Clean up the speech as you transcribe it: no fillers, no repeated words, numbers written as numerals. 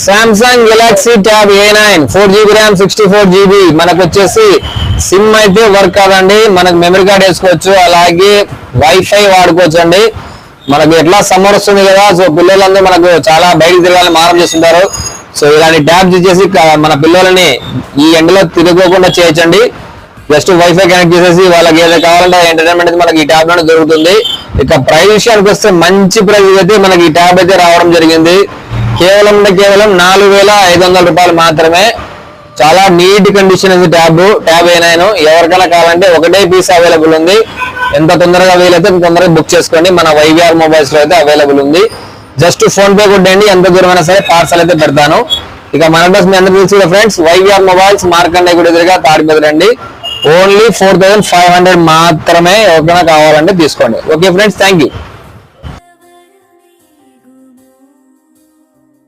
Samsung Galaxy tab A9 4GB RAM 64GB మనకు వచ్చేసి SIM అయితే వర్క్ కాదండి. మనకు మెమరీ కార్డ్ వేసుకోవచ్చు, అలాగే వైఫై వాడుకోవచ్చు అండి. మనకు ఎట్లా సమ్మర్ వస్తుంది కదా, సో పిల్లలందరూ మనకు చాలా బయటకు తిరగాలని మారం చేస్తుంటారు. సో ఇలాంటి ట్యాబ్స్ ఇచ్చేసి మన పిల్లలని ఈ ఎండలో తిరగకుండా చేయొచ్చండి. జస్ట్ వైఫై కనెక్ట్ చేసేసి వాళ్ళకి ఏదైనా కావాలంటే ఎంటర్టైన్మెంట్ మనకి ఈ ట్యాబ్ లోనే దొరుకుతుంది. ఇక ప్రైస్ విషయానికి వస్తే మంచి ప్రైస్ అయితే మనకి ఈ ట్యాబ్ అయితే రావడం జరిగింది. కేవలం 4,500 రూపాయలు మాత్రమే. చాలా నీట్ కండిషన్ ఉంది ట్యాబ్ A9. ఎవరికైనా కావాలంటే ఒకటే పీస్ అవైలబుల్ ఉంది. ఎంత తొందరగా వీలైతే తొందరగా బుక్ చేసుకోండి. మన YVR మొబైల్స్ లో అయితే అవైలబుల్ ఉంది. జస్ట్ ఫోన్ పే కొట్టండి, ఎంత దూరమైనా సరే పార్సల్ అయితే పెడతాను. ఇక మన అడ్రస్ మీ అందరూ తెలుసు ఫ్రెండ్స్, YVR మొబైల్స్ మార్కండే గుడి ఎదురుగా తాడిపత్రి రండి. ఓన్లీ 4,500 మాత్రమే. ఎవరికైనా కావాలంటే తీసుకోండి. Okay friends, thank you.